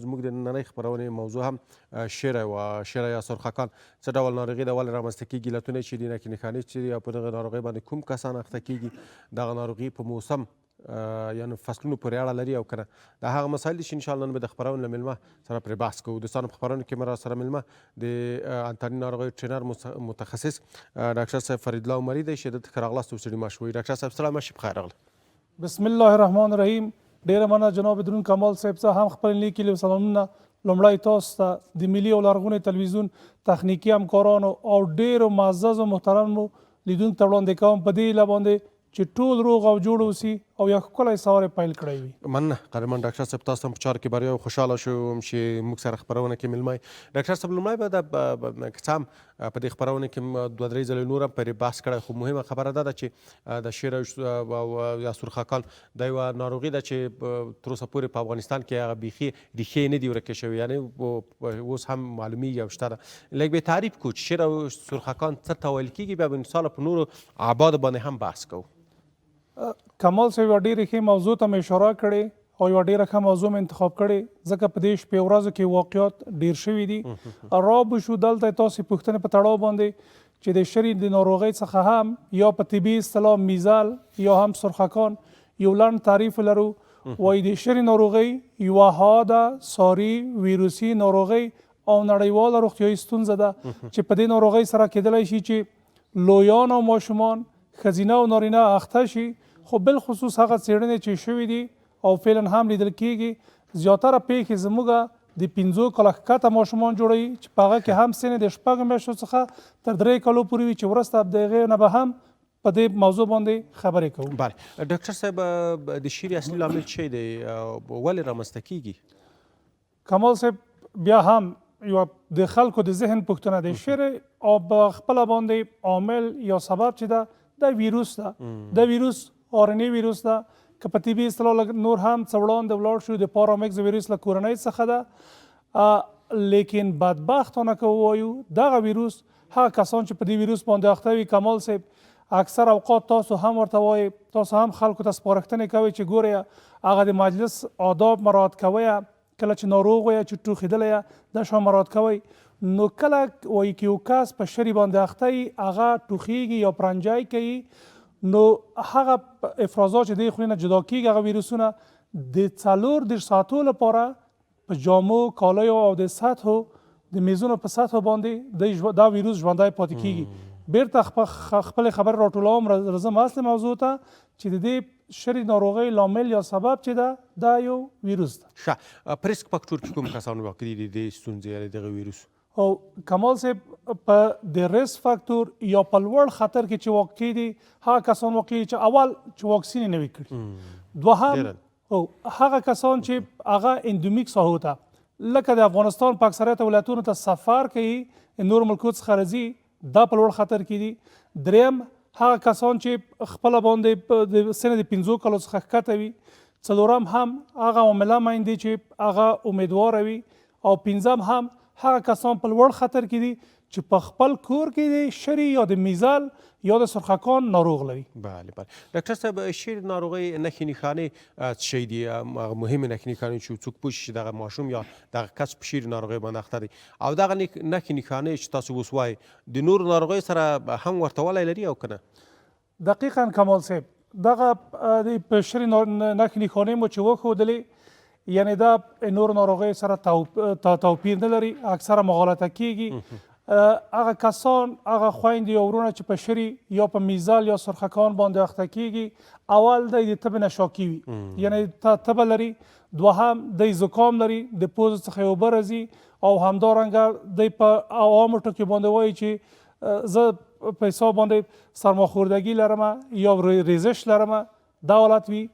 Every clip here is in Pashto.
زموږ د نننۍ خپرونې موضوع هم شیره وه. شیره یا سرخکان څه ډول ناروغي ده، ولې رامنځته کېږي، علتونه یې چې دي، نښې نښانې چې دي، او په دغه ناروغۍ باندې کوم کسان اخته کېږي، دغه ناروغي په موسم یعنې فصلونو پورې اړه لري او که نه. دا هغه مسایل دي چې انشاءالله نن به د خپرونې له میلمه سره پرې بحث کوو. دوستانو، په خپرونې کې مې را سره میلمه د انتاني ناروغیو ټرینر متخصص ډاکټر صاحب فرید الله عمري دی چې دلته ښه راغلاست او ستړي مه شوئ. ډاکټر صاحب سلام، ماشي بخیر راغلی. بسم الله الرحمن الرحیم. ډیره مننه جناب درون کمال صاحب، زه هم خپل لیکي له سلامونه لومړی تاسو ته د ملي او لرغوني تلویزیون تخنیکي همکارانو او ډیرو معززو محترمو لیدونکو ته وړاندې کوم په دې هیله باندې چې ټول روغ او جوړ اوسي او یو ښکلی سهار یې پیل کړی وي. مننه قدرمن ډاکټر صاحب، تاسو هم په چارو کې بریا او خوشحاله شوم چې موږ سره خپرونه کې میلمه یې. ډاکټر صاحب، لومړی به که څه هم په دې خپرونه کې دوه درې ځلې نور هم پرې بحث کړی، خو مهمه خبره دا ده چې د شیره یا سرخکان دا یوه ناروغي ده چې تر اوسه پورې په افغانستان کې هغه بیخي ریښې نه دي ورکې شوې، یعنې اوس هم معلومیږي او شته ده. لږ به یې تعریف کړو چې شیره او سرخکان څه ته ویل کېږي، بیا به انشاءالله په نورو ابعادو باندې هم بحث کوو. کمال صاحب یوه ډېرې ښې موضوع ته مې اشاره کړې او یوه ډېره ښه موضوع مې انتخاب کړې، ځکه په دې شپې ورځو کې واقعات ډېر شوي دي. رابو شو دلته تاسې پوښتنې په تړاو باندې چې د شري د ناروغۍ څخه هم یا په طبي اصطلاح میزل یا هم سرخکان یو لنډ تعریف لرو. وایي د شري ناروغۍ یوه حاده ساري ویروسي ناروغۍ او نړیواله روغتیایي ستونزه ده چې په دې ناروغۍ سره کېدلی شي چې لویان او ماشومان، ښځینه او نارینه اخته شي. خو بالخصوص هغه څېړنې چې شوي دي او فعلا هم لیدل کېږي، زیاتره پیښې زموږ د 5 کاله ښکته ماشومان جوړوي چې په هغه کې هم سن د 6 میاشتو څخه تر 3 کالو پورې وي، چې وروسته د هغې نه به هم په دې موضوع باندې خبرې کوو. بله ډاکټر صاحب، د شیرې اصلي لامل څه دی، ولې رامنځته کیږي؟ کمال صاحب بیا هم یوه د خلکو د ذهن پوښتنه د شیرې او په خپله باندې عامل یا سبب چې ده دا ویروس ده. دا ویروس آرنې ویروس ده که په طبي اصطلاح نور هم څه وړاندې ولاړ شو د پارامکس ویروس له کورنۍ څخه ده. لیکن بدبختانه که ووایو دغه ویروس هغه کسان چې په دې ویروس باندې اخته وي، کمال صاحب اکثر اوقات تاسو هم ورته وایي، تاسو هم خلکو ته سپارښتنې کوئ چې ګورئ هغه د مجلس آداب مراعات کوئ، کله چې ناروغ وی چې ټوخېدلی دا شان مراعات کوئ. نو کله وایي که یو کس په شري باندې اخته وي، هغه ټوخېږي یا پرنجی کوي، نو هغه افرازات چې د خولې نه جدا کېږي هغه ویروسونه د 4 ساعتو لپاره په جامو، کالیو او د سطحو د میزونو په سطحو باندې دا ویروس ژوندی پاتې کېږي. بیرته خپلې خبرې راټولوم، راځم اصل موضوع ته چې د دې شري ناروغۍ لامل یا سبب چې ده دا یو ویروس ده. ښه، په ریسک فاکټور کې کوم کسان واقع دي د دې ستونزې یا دغه ویروس؟ او کمال صاحب په د ریسک فاکتور یا په لوړ خطر کې چې واقع دي هغه کسان واقع دي چې اول چې واکسین یې نه وي کړي، دوهم هغه کسان چې هغه اندومیک ساحو ته لکه د افغانستان په اکثریت ولایتونو ته سفر کوي، نور ملکو څخه راځي، دا په لوړ خطر کې دي. دریم هغه کسان چې خپله باندې د سن د 5 کالو څخه ښکته وي. څلورم هم هغه عامله میندې چې هغه امیدواره وي، او پنځم هم هغه کسان په لوړ خطر کې دي چې په خپل کور کې د شري یا د میزل یا د سرخکان ناروغ لري. بله بله. ډاکټر صاحب، شري ناروغۍ نښې نښانې څه شی دي، هغه مهمې نښې نښانې چې څوک پوه شي چې دغه ماشوم یا دغه کس په شري ناروغۍ باندې اخته دی، او دغه نښې نښانې چې تاسو اوس وایي د نورو ناروغیو سره هم ورته والی لري او که نه؟ دقیقا کمال صاحب، دغه په شري نښې نښانې مو چې وښودلې، یعنې دا نور ناروغیو سره توپیر نه لري، اکثره مغالطه کېږي. هغه کسان، هغه خویندې یا ورونه چې په شري یا په میزل یا سرخکان باندې اخته کېږي، اول دی د تبې نه شاکي وي، یعنې تبه لري. دوهم دی زکام لري، د پوزې څخه یې اوبه راځي، او همدارنګه دی په عوامو ټکو باندې وایي چې زه په حساب باندې سرماخوردګي لرم یا ریزش لرم، دا حالت وي.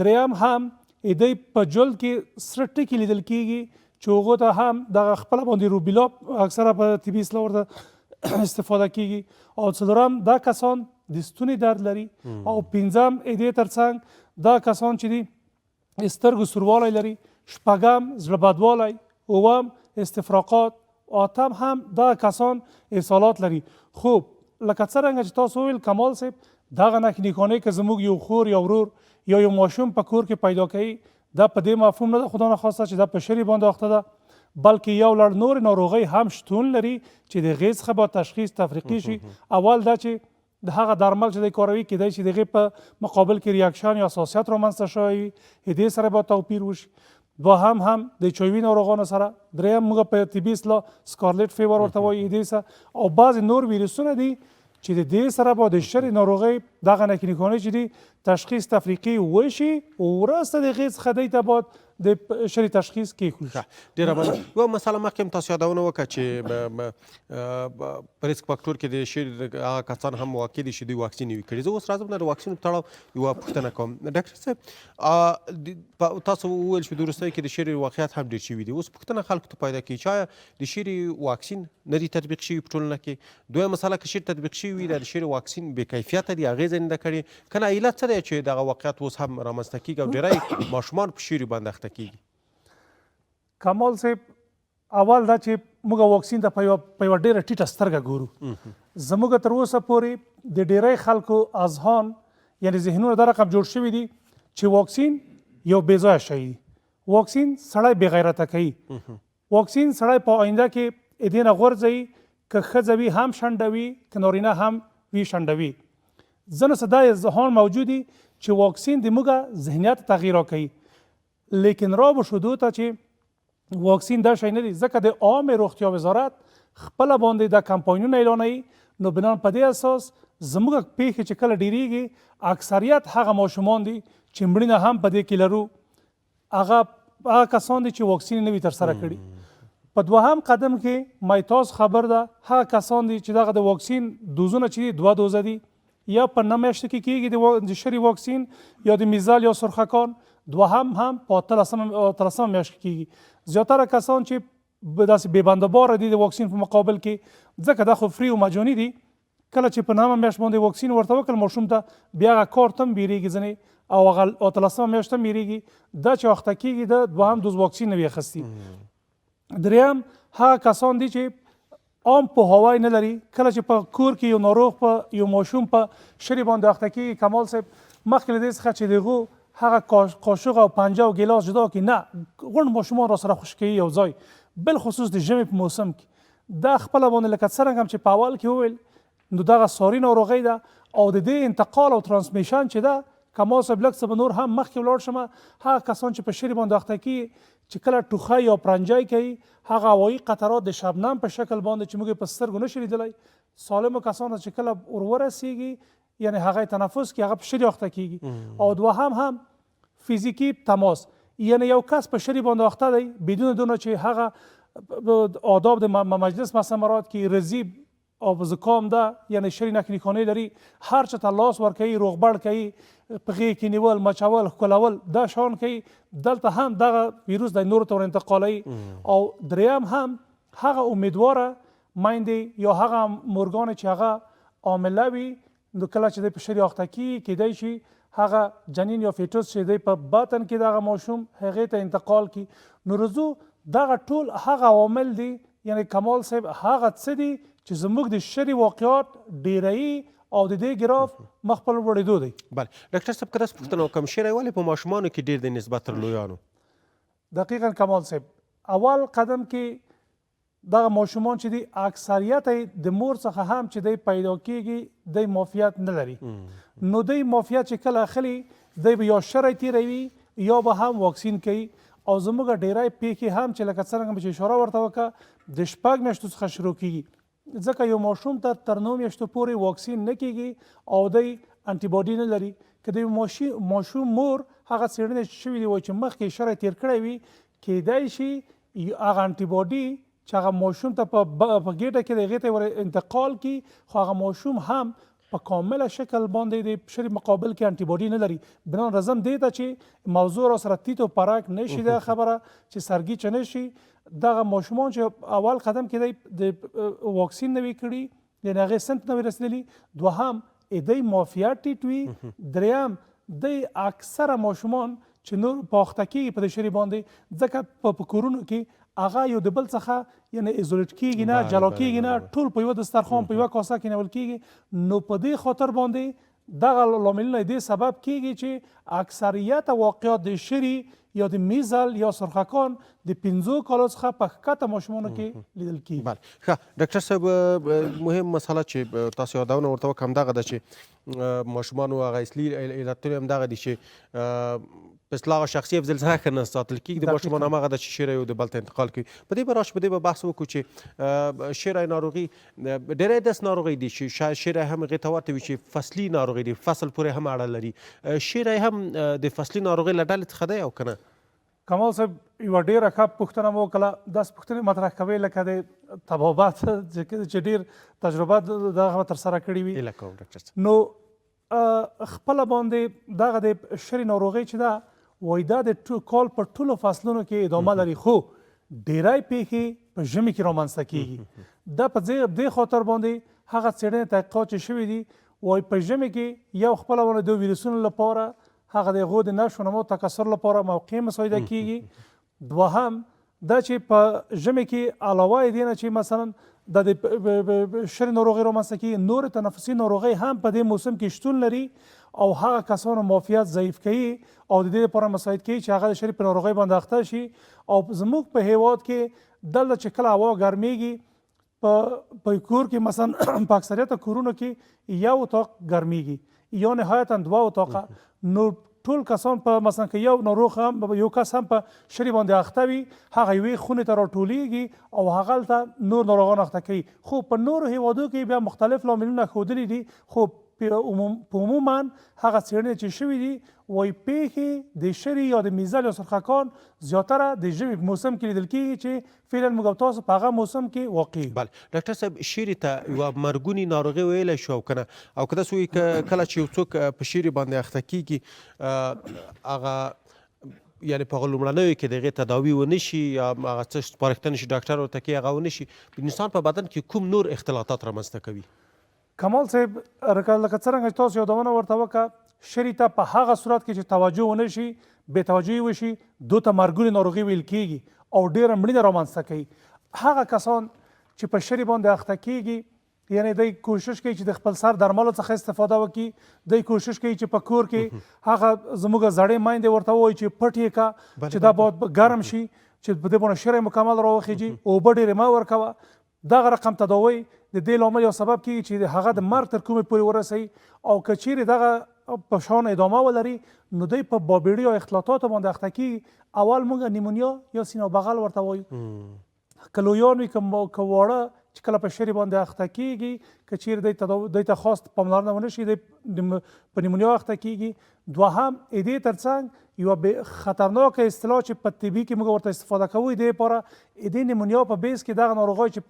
دریم هم دی په جلد کې سره ټکي لیدل کېږي چې هغو ته هم دغه خپله باندې روبیلا اکثره په طبي اصطلاح ورته استفاده کېږي. او څلورم دا کسان د ستوني درد لري، او پنځم دې ترڅنګ دا کسان چې دي سترګو سوروالی لري، شپږم زړه بدوالی، اووم استفراقات، اتم هم دا کسان اسهالات لري. خو لکه څرنګه چې تاسو وویل کمال صاحب، دغه نښې نښانې که زموږ یو خور یا ورور یا یو ماشوم په کور کې پیدا کوي، دا په دې مفهوم نه ده خدا نخواسته چې دا په شري باندې اخته ده، بلکې یو لړ نورې ناروغۍ هم شتون لري چې د هغې څخه به تشخیص تفریقي شي. اول دا چې د هغه درمل چې دی کاروي کیدای شي د هغې په مقابل کې ریاکشن یا حساسیت رامنځته شوی وي، هدې سره به توپیر وشي. دوهم هم د چوبي ناروغانو سره، دریم موږ په طبي اصطلاح سکارلټ فیور ورته وایي هدې سره، او بعضې نور ویروسونه دي چې د دې سره به د شري ناروغۍ دغه نکینیکانې چې دي تشخیص تفریقي وشي، وروسته د هغې څخه دی ته باید د شري تشخیص کیښودل شي. ډېره مننه. یوه مسله مخکې هم تاسو یادونه وکړه چې په ریسک فاکټور کې د شري هغه کسان هم واقع دي چې دوی واکسین یې کړي. زه اوس راځم نه د واکسینو په تړاو یوه پوښتنه کوم. ډاکټر صاحب تاسو وویل چې د وروستیو کې د شري واقعیت هم ډېر شوي دي. اوس پوښتنه خلکو ته پیدا کېږي چې آیا د شري واکسین نه دی تطبیق شوي په ټولنه کې؟ دویمه مسله که شري تطبیق شوي وي د شري واکسین بې کیفیته دي، اغېزه نه ده کړې، که نه علت څه دی چې دغه واقعیت اوس هم رامنځته کېږي او ډېری ماشومان په شري باندې اخته کېږي؟ کمال صاحب، اول دا چې موږ واکسین ته په یوه ډېره ټیټه سترګه ګورو. زموږ تر اوسه پورې د ډېری خلکو اذهان یعنې ذهنونه دا رقم جوړ شوي دي چې واکسین یو بې ځایه شی دی، واکسین سړی بې غیرته کوي، واکسین سړی په آینده کې دې نه غورځوي، که ښځه وي هم شنډوي، که نارینه هم وي شنډوي. ځینو څه دا ذهان موجود دي چې واکسین د موږ ذهنیت تغییر کوي، لیکن را به شدو ته چې واکسین دا شی نه دی، ځکه د عامې روغتیا وزارت خپله باندې دا کمپاینونه اعلانوي. نو بنا په دې اساس زموږ پیښې چې کله ډېرېږي، اکثریت هغه ماشومان دي چې مړینه هم په دې کې لرو، هغه کسان دي چې واکسین نه وي ترسره کړي. په دوهم قدم کې مای تاسو خبر ده هغه کسان دي چې دغه د واکسین دوزونه چې دي 2 دوزه دي، یا په 9 میاشتو کې کېږي د شري واکسین، یا د میزال یا سرخکان، دوهم هم په 13 میاشت کې کېږي. زیاتره کسان چې داسې بې بندهباره دي د واکسین په مقابل کې، ځکه دا خو فری او مجاني دي، کله چې په 9 میاشت باندې واکسین ورته وکړل ماشوم ته، بیا هغه کارت هم بیریږي ځینې، او هغه 13 میاشت هم بیریږي. دا چې وخته کېږي د دوهم دوز واکسین نه وي اخیستي. دریم هغه کسان دي چې عام پوهاوی نه لري، کله چې په کور کې یو ناروغ په یو ماشوم په شري باندې اخته کېږي، کمال صاحب مخکې له دې څخه چې د هغو هغه قاشق او پنجه او ګیلاس جدا کړي، نه غونډ ماشومان را سره خوش کوي یو ځای، بالخصوص د ژمي په موسم کې. دا خپله باندې لکه څرنګه هم چې په اول کې وویل، نو دغه ساري ناروغۍ ده، او د دې انتقال او ترانسمیشن چې ده، کمال صاحب لږ څه به نور هم مخکې ولاړ شم، هغه کسان چې په شري باندې اخته کېږي چې کله ټوخی یا پرنجی کوي، هغه هوایي قطرات د شبنم په شکل باندې چې موږ په سترګو نشو لیدلی، سالمو کسانو چې کله ورورسېږي، یعنې هغه تنفس کې هغه په شري اخته کېږي. او دوهم هم فیزیکی تماس، یعنی یو کس په شري باندې اخته دی بدون دونه چې هغه آداب د مجلس مثمرات کې رزیب او زکام ده، یعنی شري نکنیکانې لري، هر چا ته لاس ورکوي، روغبړ کوي، په غېږ کې نیول، مچول، ښکلول، دا شیان کوي، دلته هم دغه ویروس دی نورو ته ور انتقالوي. او دریم هم هغه امیدواره میندې یا هغه مورګانې چې هغه عامله وي، نو کله چې دی په شري اخته کېږي، کیدای شي هغه جنین یا فیټوس چې دی په باطن کې دغه ماشوم هغې ته انتقال کړي. نو رضو دغه ټول هغه عوامل دي، یعنی کمال صاحب هغه څه دي چې زموږ د شري واقعات ډېروي او د دې ګراف مخ په لوړېدو دی. بله ډاکټر صاحب، که داسې پوښتنه وکړم، شري ولې په ماشومانو کې ډېر دی نسبت تر لویانو؟ دقیقا کمال صاحب، اول قدم کې دغه ماشومان چې دي اکثریت د مور څخه هم چې دی پیدا کېږي، دی معافیت نه لري. نو دی معافیت چې کله اخلي، دی به یا شري تېروي یا به هم واکسین کوي. او زموږ ډېری پیښې هم چې لکه څرنګه مې چې اشاره ورته وکړه، د 6 میاشتو څخه شروع کېږي، ځکه یو ماشوم ته تر 9 میاشتو پورې واکسین نه کېږي او دی انټي باډي نه لري. که د ماشوم مور هغه څېړنې شوي دي چې مخکې شري تېر کړی وي، کیدای شي هغه انټي باډي چې هغه ماشوم ته په ګېټه کې د هغې ته ور انتقال کړي، خو هغه ماشوم هم په کامله شکل باندې د شري مقابل کې انټي باډي نه لري. بنان رزم دې ته چې موضوع را سره تیت و پرک نشي، دا خبره چې سرګیچه نشي. دغه ماشومان چې اول قدم کې دی د واکسین نه وي کړي، یعنې هغې سنت نه وي رسېدلي، دوهم دی معافیت ټیټ وي، دریم دی اکثره ماشومان چې نور په اخته کېږي په د شري باندې، ځکه په کورونو کې هغه یو د بل څخه یعنې ایزولیټ کېږي نه، جلا کېږي نه، ټول په یوه دسترخوان په یوه کاسه کې نیول کېږي. نو په دې خاطر باندې دغه لاملونه دې سبب کیږي چې اکثریت واقعات د شری یا د میزل یا سرخکان د 15 کالو څخه په ښکته ماشومانو کې لیدل کیږي. بله ښه ډاکټر صاحب مهم مسله چې تاسو یادونه ورته وکړه همدغه ده چې ماشومانو هغه اصلي علتونه همدغه دي چې په اصطلاح شخصي افضل سره ښه نه ساتل کېږي د ماشومانو هماغه ده چې شری یو د بل ته انتقال کوي. په دې به راشو په دې به بحث وکړو چې شری ناروغي ډېری داسې ناروغۍ دي چې شاید شری هم هغې ته ورته وي چې فصلي ناروغۍ دي فصل پورې هم اړه لري. شری هم د فصلي ناروغۍ له ډلې څخه دی او که نه؟ کمال صاحب یوه ډېره ښه پوښتنه مو وکړه. داسې پوښتنې مطرح کوئ لکه د طبابت چې ډېر تجربه دغه ترسره کړي وي. هیله کوم ډاکټر صاحب. نو خپله باندې دغه د شری ناروغۍ چې ده وایي دا د کال په ټولو فصلونو کې ادامه لري خو ډېری پیښې په ژمي کې رامنځته کېږي. دا په دې خاطر باندې هغه څېړنې تحقیقات چې شوي دي وایي په ژمي کې یو خپله باندې د ویروسونو لپاره هغه د هغو د نشو نمو تکثر لپاره موقع مساعده کېږي. دوهم دا چې په ژمي کې علاوه یې دې نه چې مثلا د شری ناروغۍ رامنځته کېږي نورې تنفسي ناروغۍ هم په دې موسم کې شتون لري او هغه کسانو معافیت ضعیف کوي او د دې لپاره مساعد کوي چې هغه د شری په ناروغۍ باندې اخته شي. او زموږ په هیواد کې دلته چې کله هوا ګرمیږي په کور کې مثلا په اکثریت کورونو کې یو اتاق ګرمیږي یا نهایتا 2 اتاقه. نو ټول کسان په مثلا که یو ناروغ هم یو کس هم په شری باندې اخته وي هغه یوې خونې ته راټولیږي او هغه هلته نور ناروغان اخته کوي. خو په نورو هیوادو کې بیا مختلف لاملونه ښودلي دي خو په عموما هغه څېړنې چې شوي دي وایي پیښې د شری یا د میزل یا سرخکان زیاتره د ژمي په موسم کې لیدل کېږي چې فعلا موږ او تاسو په هغه موسم کې واقع یو. بله ډاکټر صاحب شری ته یوه مرګونې ناروغي ویلی شو او که نه او که داسې وایي کله چې یو څوک په شری باندې اخته کېږي هغه یعنې په هغه لومړنیو کې د هغې تداوي ونه شي یا هغه څه سپارښتنې چې ډاکټر ورته کوي هغه ونه شي د انسان په بدن کې کوم نور اختلاطات رامنځته کوي؟ کمال صاحب لکه څرنګه چې تاسو یادونه ورته وکړه شری ته په هغه صورت کې چې توجه ونه شي بې توجهي وشي دو ته مرګونې ناروغي ویل کېږي او ډېره مړینه رامنځته کوي. هغه کسان چې په شری باندې اخته کېږي یعنی دی کوشش کوي چې د خپل سر درملو څخه استفاده وکړي. دی کوشش کوي چې په کور کې هغه زموږ زړې میندې ورته وایي چې پټ یې کا چې دا باید ګرم شي چې په دې باندې شری مکمل راوخیږي اوبه ډېرې مه ورکوه. دغه رقم تداوی د دې لامل یو سبب کېږي چې هغه د مرګ تر کومې پورې ورسوي او که چیرې دغه په شان ادامه ولري نو دوی په بابیړي او اختلاطاتو باندې اخته کېږي. اول موږ نیمونیا یا سینه بغل ورته وایو. که لویان وي که واړه چې کله په شری باندې اخته کېږي که چیرې دوی ته خاص پاملرنه ونه شي په نیمونیا اخته کېږي. دوهم دې ترڅنګ یوه خطرناکه اصطلاح چې په طبي کې موږ ورته استفاده کوو دې لپاره دې نیمونیا په بیس کې دغه ناروغۍ چې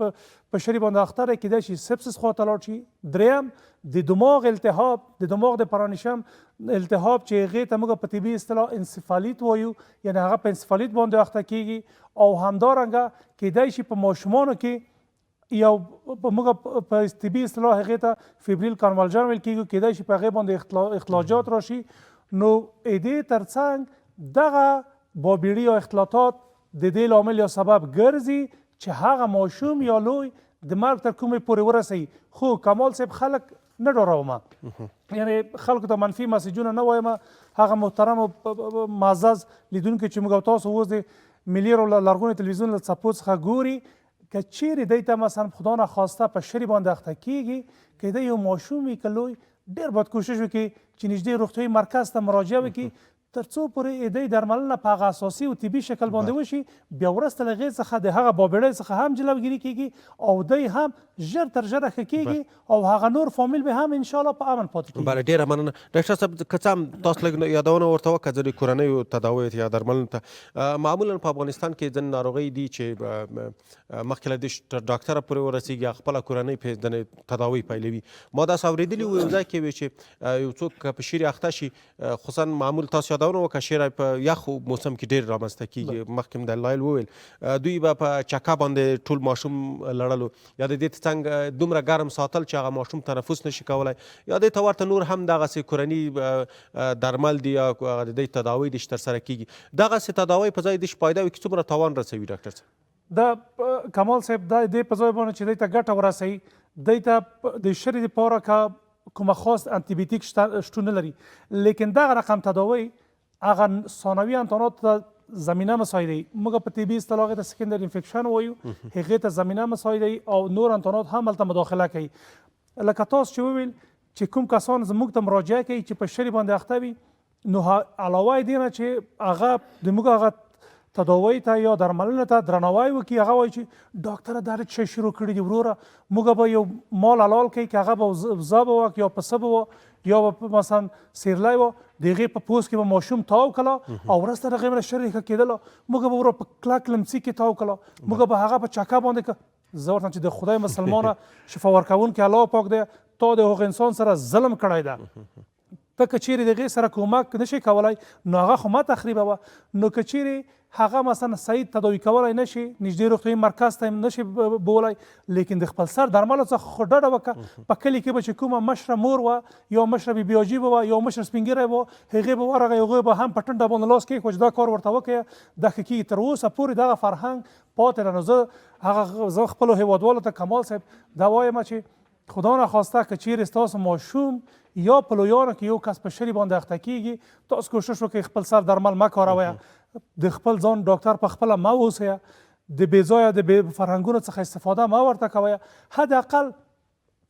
په شری باندې اخته دی کیدای شي سپسس خواته لاړ شي. دریم د دماغ التهاب د دماغ د پرانیشم التهاب چې هغې ته موږ په طبي اصطلاح انسفالیت وایو یعنې هغه په انسفالیت باندې اخته کېږي. او همدارنګه کیدای شي په ماشومانو کې یو موږ په طبي اصطلاح هغې ته فیبریل کانولژن ویل کېږي کیدای شي په هغې باندې اختلاجات راشي. نو دې ترڅنګ دغه بابیړي او اختلاطات د دې لامل یا سبب ګرځي چې هغه ماشوم یا لوی د مرګ تر کومې پورې ورسوي. خو کمال صاحب خلک نه ډارومه یعنې خلکو ته منفي مسیجونه نه وایم. هغه محترم او معزز لیدونکي چې موږ او تاسو اوس د ملي لرغوني تلویزیون له څپو څخه ګوري که چیرې دی ته مثلا خدا نخواسته په شری باندې اخته کېږي که دی یو ماشوم وي که لوی ډېر باید کوشش وکړي چې نږدې روغتیایي مرکز ته مراجعه وکړي تر څو پورې دی درملنه په هغه اساسي او طبي شکل باندې وشي بیا وروسته له هغې څخه د هغه بابیړۍ څخه هم جلوګیري کېږي او دی هم ژر تر ژره ښه کېږي او هغه نور فامیل به هم انشاءالله په امن پاتې کېږي. بله ډېره مننه ډاکټر صاحب که څه هم تاسو لږ یادونه ورته وکړه ځینې کورنیو تداویو یا درملنو ته معمولا په افغانستان کې ځینې ناروغۍ دي چې مخکې له دې ډاکټره پورې ورسېږي هغه خپله کورنۍ پرې تداوی پیلوي. ما داسې اورېدلي وو یو ځای کې وي چې یو څوک په شری اخته شي خصوصا معمول تاسو یادونه وکړه شری په یخو موسم کې ډېر رامنځته کېږي. مخکې د لایل وویل دوی به په چکه باندې ټول ماشوم لړلو یا د دې څنګه دومره ګرم ساتل چې هغه ماشوم تنفس نشي کولی یا دې ته ورته نور هم دغسې کورني درمل دي یا د دې تداوی دي چې ترسره کېږي. دغسې تداوی په ځای دې فایده وي که څومره تاوان رسوي ډاکټر صاحب؟ د کمال صاحب دا دې په ځای باندې چې دی ته ګټه ورسوي دی ته د شری دپاره که کومه خاص انتیبیوتیک شتون نه لري لیکن دغه رقم تداوی هغه ثانوي انتانات ته زمینه مساعدوي. موږ په طبي اصطلاح هغې ته سکنډري انفیکشن وایو، هغې ته زمینه مساعدوي او نور انتانات هم هلته مداخله کوي. لکه تاسو چې وویل چې کوم کسان زموږ ته مراجعه کوي چې په شري باندې اخته وي، نو علاوه دې نه چې هغه د موږ هغه تداوی ته یا درملنې ته درناوی وکړي، هغه وایي چې ډاکټره دا څه شروع کړي دي وروره، موږ به یو مال حلال کوي که هغه به وزه به وه یا پسه به وه یا به مثلا سیرلی وه، د هغې په پوست کې به ماشوم تاو کړه او وروسته د هغې نه شرې ښه کېدله، موږ به وروره په کلک لمڅي کې تاو کړه، موږ به هغه په چکه باندې کړه. زه ورته چې د خدای مسلمانه شفا ورکوونکی الله پاک دی، تا د هغه انسان سره ظلم کړی ده، ته که چیرې د هغې سره کومک نشي کولی نو هغه خو ما تخریبوه. نو که چیرې هغه مثلا صحیح تداوي کولی نشي، نږدې روغتیایي مرکز ته نشي بولی، لیکن د خپل سر درملو څخه خو ډډه وکړه. په کلي کې به چې کومه مشره مور وه یا مشره بیبي حاجي به وه یا مشره سپین ږیری به وه، هغې به ورغی، هغوی به هم په ټنډه باندې لاس کېښود چې دا کار ورته وکړه، دا ښه کېږي. تر اوسه پورې دغه فرهنګ پاتې ده. نو زه خپلو هېوادوالو ته کمال صاحب دا وایم چې خدا نخواسته که چیرې ستاسو ماشوم یا په لویانو کې یو کس په شري باندې اخته کېږي، تاسو کوشش وکړئ خپل سر درمل مه کاروئ، د خپل ځان ډاکټر په خپله مه اوسئ، د بې ځایه د بې فرهنګونو څخه استفاده مه ورته کوئ. حداقل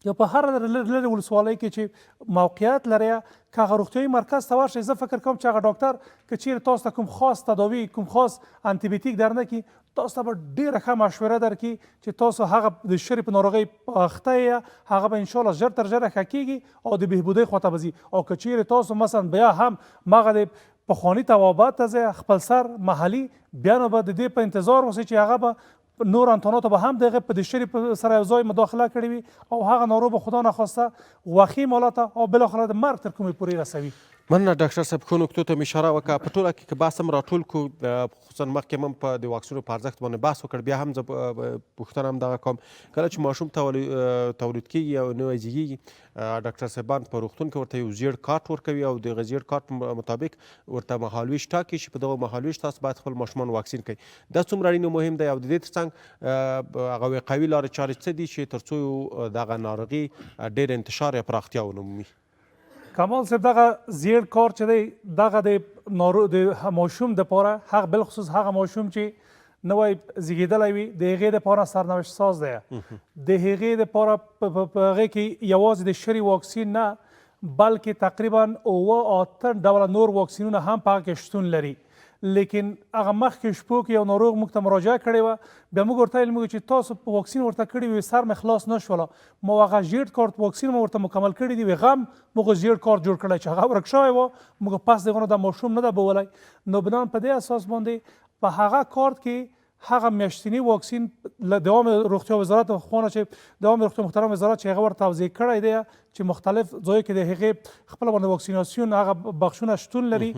یا په هر لرې ولسوالۍ کې چې موقعیت لرئ که هغه روغتیایي مرکز ته ورشئ، زه فکر کوم چې هغه ډاکټر که چیرې تاسو ته کوم خاص تداوي کوم خاص انتیبیوتیک درنه کړي، تاسو ته به ډېره ښه مشوره درکړي چې تاسو هغه د شري په ناروغۍ اخته یې، هغه به انشاءالله ژر تر ژره ښه کېږي او د بهبودۍ خواته به ځي. او که چیرې تاسو مثلا بیا هم مغه د پخواني توابات ته ځئ، خپل سر محلي، بیا نو به د دې په انتظار اوسئ چې هغه به نور انتاناتو به هم د هغې په د شري سره یو ځای مداخله کړې وي او هغه ناروغ به خدا نخواسته وخیم حالته او بالاخره د مرګ تر کومې پورې رسوي. مننه ډاکټر صاحب، ښو نکتو ته مې اشاره وکړه. په ټوله کې که بحث هم راټول کړو، خصوصا مخکې هم په د واکسینو په ارزښت باندې بحث وکړ، بیا هم زه پوښتنه هم دغه کوم کله چې ماشوم تولید کېږي او نوی زیږېږي، ډاکټر صاحبان په روغتون کې ورته یو زیړ کارت ورکوي او د هغه زیړ کارت مطابق ورته مهالویش ټاکي چې په دغه مهالویش تاسو باید خپل ماشومان واکسین کړئ. دا څومره اړین او مهم دی او د دې تر څنګ هغه وقایوي لارې چارې څه دي چې تر څو دغه ناروغي ډېر انتشار یا پراختیا ونه مومي؟ کمال صاحب، دغه زیړ کارت چې دی دغه د ماشوم دپاره، هغه بالخصوص هغه ماشوم چې نوی زیږېدلی وي، د هغې دپاره سرنوشت ساز دی. د هغې دپاره په هغې کې یوازې د شري واکسین نه بلکې تقریبا 8 ډوله نور واکسینونه هم په هغه کې شتون لري. لیکن هغه مخکې شپو کې یو ناروغ موږ ته مراجعه کړې وه، بیا موږ ورته ویل چې تاسو په واکسین ورته کړي وي، سر مې خلاص نه شوله، ما هغه ژیړ کارت واکسین مو ورته مکمل کړي دي، غم موږ ژیړ کارت جوړ کړی چې هغه ورک شوی وه، موږ پس د هغه نه دا ماشوم نه ده بولی. نو بنا په دې اساس باندې په هغه کارت کې هغه میاشتني واکسین له د عامه روغتیا وزارت خوا چې د عامه روغتیا محترم وزارت چې هغه ورته توضیح کړی دی چې مختلف ځایو کې د هغې خپله باندې واکسیناسیون هغه بخشونه شتون لري،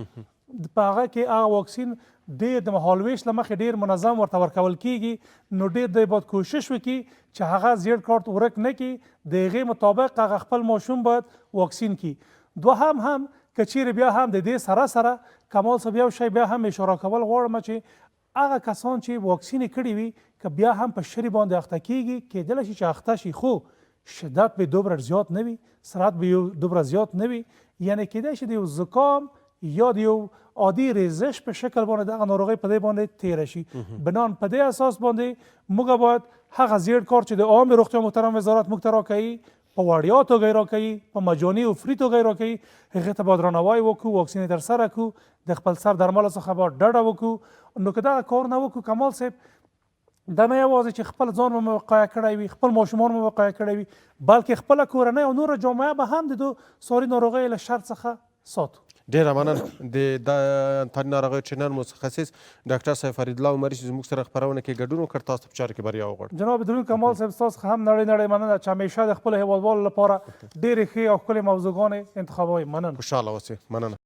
په هغه کې هغه واکسین ډېر د مهالویش له مخې ډېر منظم ورته ورکول کېږي. نو ډېر دی باید کوشش وکړي چې هغه زیړ کارت ورک نه کړي، د هغې مطابق هغه خپل ماشوم باید واکسین کړي. دوهم هم که چیرې بیا هم د دې سره سره کمال صاحب یو شی بیا هم اشاره کول غواړم چې هغه کسان چې واکسین یې کړي وي که بیا هم په شري باندې اخته کېږي، کېدلی شي چې اخته شي خو شدت به دومره زیات نه وي، سرعت به دومره زیات نه وي، یعنی کېدای شي د یو زکام یا د یو عادي ریزش په شکل باندې دغه ناروغۍ په دې باندې تیره شي. بنان په دې اساس باندې موږ باید هغه زیړ کارت چې د عامې روغتیا محترم وزارت موږ ته راکوي په وړیا توګه یې راکوي، په مجاني او فري توګه یې راکوي، هغې ته باید درناوی وکړو، واکسین یې ترسره کړو، د خپل سر درملو څخه باید ډډه وکړو. نو که دغه کار نه وکړو کمال صاحب، دا نه یوازې چې خپل ځان مو وقایه کړی وي، خپل ماشومان مو وقایه کړی وي، بلکې خپله کورنۍ او نوره جامعه به هم د دو ساري ناروغیو له شر څخه ساتو. ډېره مننه د انتاني ناروغیو ټرینر متخصص ډاکټر صاحب فرید الله عمري چې زموږ سره خپرونه کې ګډون وکړ، تاسو په چارو کې بریا وغواړم. جناب درود کمال صاحب، ستاسو څخه هم نړۍ مننه چې همیشه د خپلو هېوادوالو لپاره ډېرې ښې او ښکلې موضوعګانې انتخابوئ. مننه. خوشحاله اوسئ. مننه.